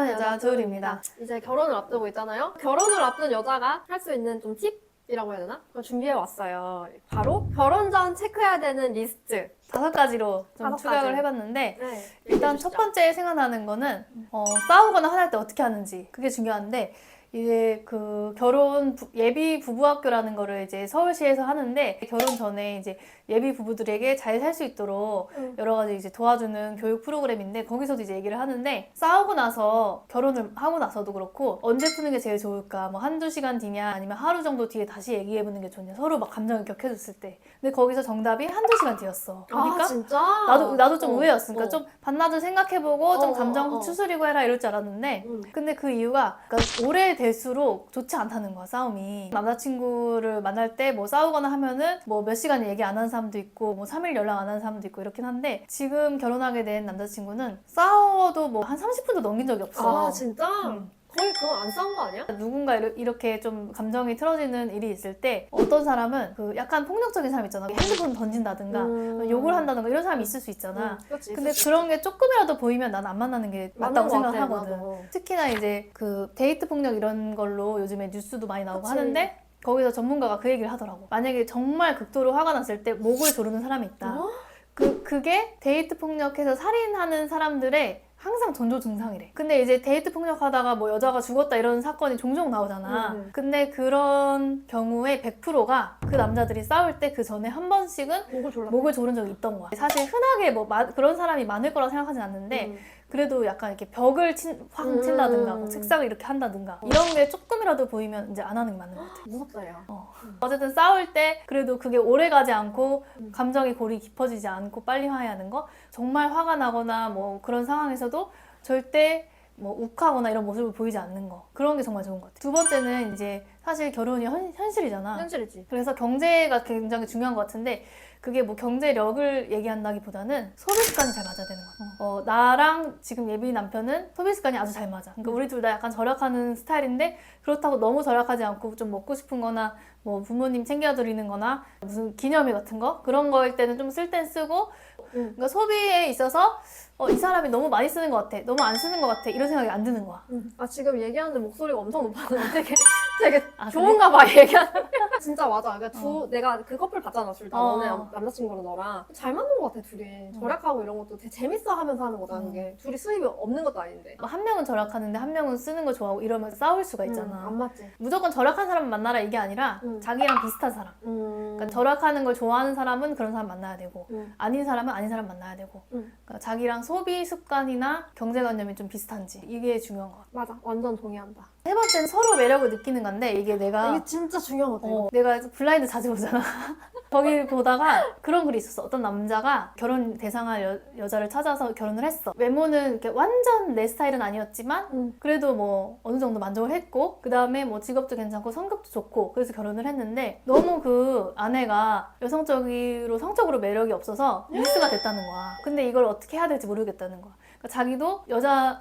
생각하는 여자 둘입니다. 이제 결혼을 앞두고 있잖아요. 결혼을 앞둔 여자가 할 수 있는 좀 팁이라고 해야 되나? 그걸 준비해 왔어요. 바로 결혼 전 체크해야 되는 리스트. 5가지로 좀 5가지. 추격을 해봤는데 네. 일단 첫 번째 생각나는 거는 싸우거나 화날 때 어떻게 하는지 그게 중요한데 이제 그 결혼 예비 부부학교라는 거를 이제 서울시에서 하는데 결혼 전에 이제 예비 부부들에게 잘 살 수 있도록 여러 가지 이제 도와주는 교육 프로그램인데 거기서도 이제 얘기를 하는데 싸우고 나서 결혼을 하고 나서도 그렇고 언제 푸는 게 제일 좋을까 뭐 한두 시간 뒤냐 아니면 하루 정도 뒤에 다시 얘기해보는 게 좋냐 서로 막 감정이 격해졌을 때 근데 거기서 정답이 한두 시간 뒤였어. 그러니까 아 진짜? 나도 좀 의외였으니까 좀 반나절 생각해보고 좀 감정 추스리고 해라 이럴 줄 알았는데 근데 그 이유가 그러니까 오래될수록 좋지 않다는 거야 싸움이. 남자친구를 만날 때 뭐 싸우거나 하면은 뭐 몇 시간 얘기 안 하는 사람도 있고 뭐 3일 연락 안 하는 사람도 있고 이렇긴 한데 지금 결혼하게 된 남자친구는 싸워도 뭐 한 30분도 넘긴 적이 없어. 아 진짜? 거의 그거 안 싸운 거 아니야? 누군가 이렇게 좀 감정이 틀어지는 일이 있을 때 어떤 사람은 그 약간 폭력적인 사람 있잖아. 핸드폰 던진다든가 욕을 한다든가 이런 사람이 있을 수 있잖아. 그치, 근데 그런 게 조금이라도 보이면 난 안 만나는 게 맞다고 생각하거든. 나도. 특히나 이제 그 데이트 폭력 이런 걸로 요즘에 뉴스도 많이 나오고 그치. 하는데 거기서 전문가가 그 얘기를 하더라고. 만약에 정말 극도로 화가 났을 때 목을 조르는 사람이 있다. 그게 데이트 폭력해서 살인하는 사람들의 항상 전조 증상이래. 근데 이제 데이트 폭력하다가 뭐 여자가 죽었다 이런 사건이 종종 나오잖아. 근데 그런 경우에 100%가 그 남자들이 싸울 때 그 전에 한 번씩은 목을 조른 적이 있던 거야. 사실 흔하게 뭐 그런 사람이 많을 거라 생각하진 않는데 그래도 약간 이렇게 벽을 확 친다든가 뭐 책상을 이렇게 한다든가 이런 게 조금이라도 보이면 이제 안 하는 게 맞는 것 같아. 무섭다 야. 어쨌든 싸울 때 그래도 그게 오래 가지 않고 감정이 골이 깊어지지 않고 빨리 화해하는 거 정말 화가 나거나 뭐 그런 상황에서도 절대 뭐 욱하거나 이런 모습을 보이지 않는 거 그런 게 정말 좋은 것 같아. 두 번째는 이제 사실 결혼이 현실이잖아. 현실이지. 그래서 경제가 굉장히 중요한 것 같은데 그게 뭐 경제력을 얘기한다기보다는 소비 습관이 잘 맞아야 되는 거야. 나랑 지금 예비 남편은 소비 습관이 아주 잘 맞아. 그러니까 우리 둘 다 약간 절약하는 스타일인데 그렇다고 너무 절약하지 않고 좀 먹고 싶은 거나 뭐 부모님 챙겨드리는 거나 무슨 기념일 같은 거 그런 거일 때는 좀 쓸 땐 쓰고 그러니까 소비에 있어서 이 사람이 너무 많이 쓰는 것 같아. 너무 안 쓰는 것 같아. 이런 생각이 안 드는 거야. 아 지금 얘기하는데 목소리가 엄청 높았는데 되게 좋은가 봐 얘기하는 진짜 맞아. 그러니까 내가 그 커플 봤잖아 둘 다. 너네 남자친구랑 너랑 잘 맞는 것 같아 둘이. 절약하고 이런 것도 되게 재밌어 하면서 하는 거잖아. 그게 둘이 수입이 없는 것도 아닌데 한 명은 절약하는데 한 명은 쓰는 거 좋아하고 이러면 싸울 수가 있잖아. 안 맞지. 무조건 절약한 사람 만나라 이게 아니라 자기랑 비슷한 사람. 그러니까 절약하는 걸 좋아하는 사람은 그런 사람 만나야 되고 아닌 사람은 아닌 사람 만나야 되고 그러니까 자기랑 소비 습관이나 경제관념이 좀 비슷한지 이게 중요한 것 같아. 맞아. 완전 동의한다. 세 번째는 서로 매력을 느끼는 건데 이게 내가 이게 진짜 중요한 것 같아. 내가 블라인드 자주 보잖아. 거기 보다가 그런 글이 있었어. 어떤 남자가 결혼 대상할 여자를 찾아서 결혼을 했어. 외모는 이렇게 완전 내 스타일은 아니었지만 그래도 뭐 어느 정도 만족을 했고 그 다음에 뭐 직업도 괜찮고 성격도 좋고 그래서 결혼을 했는데 너무 그 아내가 여성적으로 성적으로 매력이 없어서 미스가 됐다는 거야. 근데 이걸 어떻게 해야 될지 모르겠다는 거야. 그러니까 자기도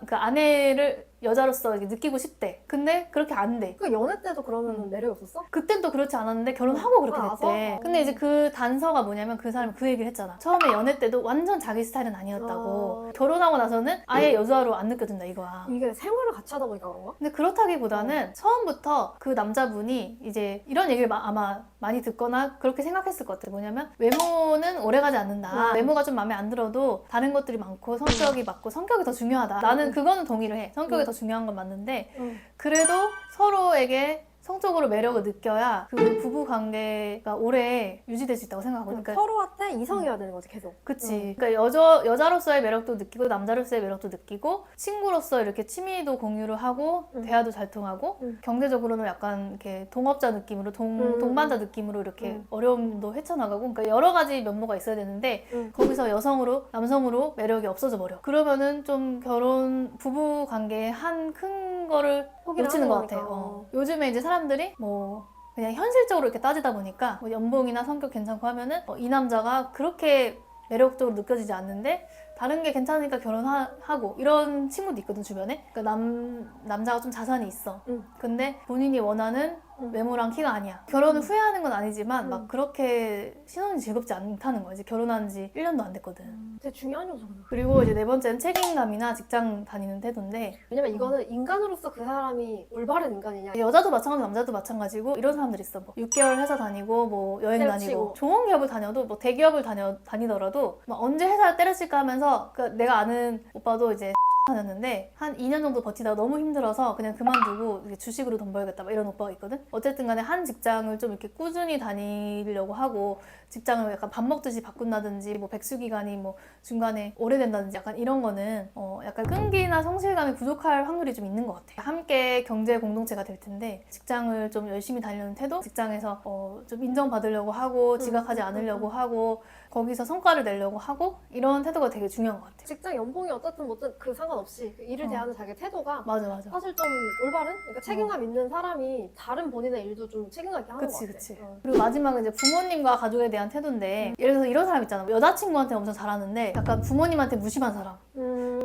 그 아내를 여자로서 이렇게 느끼고 싶대. 근데 그렇게 안 돼. 그 연애 때도 그러면 매력이 없었어? 그땐 또 그렇지 않았는데 결혼하고 그렇게 됐대. 근데 이제 그 단서가 뭐냐면 그 사람이 그 얘기를 했잖아. 처음에 연애 때도 완전 자기 스타일은 아니었다고. 결혼하고 나서는 아예 여자로 안 느껴진다 이거야. 이게 생활을 같이 하다 보니까 그런가? 근데 그렇다기보다는 처음부터 그 남자분이 이제 이런 얘기를 아마 많이 듣거나 그렇게 생각했을 것 같아. 뭐냐면 외모는 오래가지 않는다. 외모가 좀 마음에 안 들어도 다른 것들이 많고 성격이 맞고 성격이 더 중요하다. 나는 그거는 동의를 해. 성격이 더 중요한 건 맞는데 그래도 서로에게 성적으로 매력을 느껴야 그 부부 관계가 오래 유지될 수 있다고 생각하거든. 그러니까 서로한테 이성이어야 되는 거지 계속. 그치. 그러니까 여자로서의 매력도 느끼고 남자로서의 매력도 느끼고 친구로서 이렇게 취미도 공유를 하고 대화도 잘 통하고 경제적으로는 약간 이렇게 동업자 느낌으로 동반자 느낌으로 이렇게 어려움도 헤쳐나가고 그러니까 여러 가지 면모가 있어야 되는데 거기서 여성으로 남성으로 매력이 없어져 버려. 그러면은 좀 결혼 부부 관계에 한 큰 거를 놓치는 것 같아. 요즘에 이제 사람들이 뭐 그냥 현실적으로 이렇게 따지다 보니까 뭐 연봉이나 성격 괜찮고 하면은 이 남자가 그렇게 매력적으로 느껴지지 않는데 다른 게 괜찮으니까 결혼하고 이런 친구도 있거든 주변에. 그러니까 남자가 좀 자산이 있어. 근데 본인이 원하는 외모랑 키가 아니야. 결혼을 후회하는 건 아니지만 막 그렇게 신혼이 즐겁지 않다는 거야. 이제 결혼한 지 1년도 안 됐거든. 되게 중요한 요소구나. 그리고 이제 네 번째는 책임감이나 직장 다니는 태도인데, 왜냐면 이거는 인간으로서 그 사람이 올바른 인간이냐. 여자도 마찬가지고 남자도 마찬가지고 이런 사람들 있어. 뭐 6개월 회사 다니고 뭐 여행 다니고 때려치고. 좋은 기업을 다녀도 뭐 대기업을 다니더라도 막 언제 회사를 때려칠까 하면서 그 내가 아는 오빠도 이제 다녔는데 한 2년 정도 버티다가 너무 힘들어서 그냥 그만두고 이제 주식으로 돈 벌겠다 막 이런 오빠가 있거든. 어쨌든 간에 한 직장을 좀 이렇게 꾸준히 다니려고 하고 직장을 약간 밥 먹듯이 바꾼다든지 뭐 백수 기간이 뭐 중간에 오래된다든지 약간 이런 거는 약간 끈기나 성실감이 부족할 확률이 좀 있는 것 같아. 함께 경제 공동체가 될 텐데 직장을 좀 열심히 다니려는 태도, 직장에서 좀 인정받으려고 하고 지각하지 않으려고 하고 거기서 성과를 내려고 하고 이런 태도가 되게 중요한 것 같아. 직장 연봉이 어떻든 뭐든 그 상관없이 그 일을 대하는 자기 태도가 맞아. 사실 좀 올바른? 그러니까 책임감 있는 사람이 다른 본인의 일도 좀 책임감 있게 하는 것 같아. 그치. 그리고 마지막은 이제 부모님과 가족에 대한 태도인데 예를 들어서 이런 사람 있잖아. 여자친구한테 엄청 잘하는데 약간 부모님한테 무심한 사람.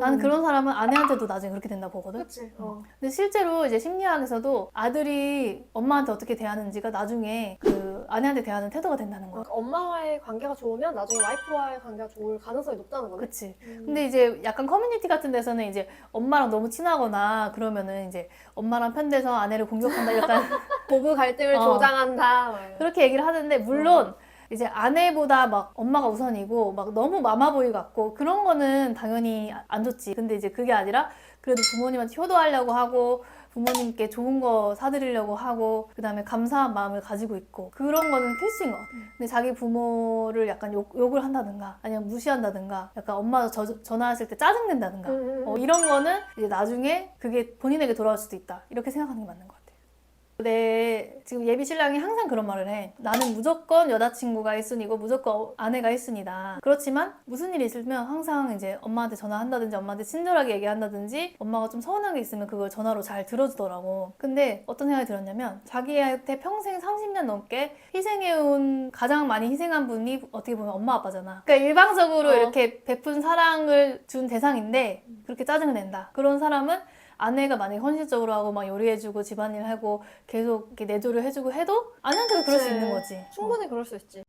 나는 그런 사람은 아내한테도 나중에 그렇게 된다 보거든. 그치. 근데 실제로 이제 심리학에서도 아들이 엄마한테 어떻게 대하는지가 나중에 그 아내한테 대하는 태도가 된다는 거야. 그러니까 엄마와의 관계가 좋으면 나중에 와이프와의 관계가 좋을 가능성이 높다는 거네. 그치. 근데 이제 약간 커뮤니티 같은 데서는 이제 엄마랑 너무 친하거나 그러면은 이제 엄마랑 편돼서 아내를 공격한다 약간 부부 갈등을 조장한다. 막. 그렇게 얘기를 하는데 물론 이제 아내보다 막 엄마가 우선이고 막 너무 마마보이 같고 그런 거는 당연히 안 좋지. 근데 이제 그게 아니라 그래도 부모님한테 효도하려고 하고 부모님께 좋은 거 사드리려고 하고 그 다음에 감사한 마음을 가지고 있고 그런 거는 필수인 것 같아. 근데 자기 부모를 약간 욕을 한다든가 아니면 무시한다든가 약간 엄마가 전화했을 때 짜증낸다든가 이런 거는 이제 나중에 그게 본인에게 돌아올 수도 있다. 이렇게 생각하는 게 맞는 것 같아. 내 지금 예비 신랑이 항상 그런 말을 해. 나는 무조건 여자친구가 1순위고 무조건 아내가 1순위다. 그렇지만 무슨 일이 있으면 항상 이제 엄마한테 전화한다든지 엄마한테 친절하게 얘기한다든지 엄마가 좀 서운한 게 있으면 그걸 전화로 잘 들어주더라고. 근데 어떤 생각이 들었냐면 자기한테 평생 30년 넘게 희생해온 가장 많이 희생한 분이 어떻게 보면 엄마 아빠잖아. 그러니까 일방적으로 이렇게 베푼 사랑을 준 대상인데 그렇게 짜증을 낸다. 그런 사람은 아내가 만약에 헌신적으로 하고 막 요리해주고 집안일 하고 계속 이렇게 내조를 해주고 해도 아내한테도 그럴 수 있는 거지. 충분히 그럴 수 있지.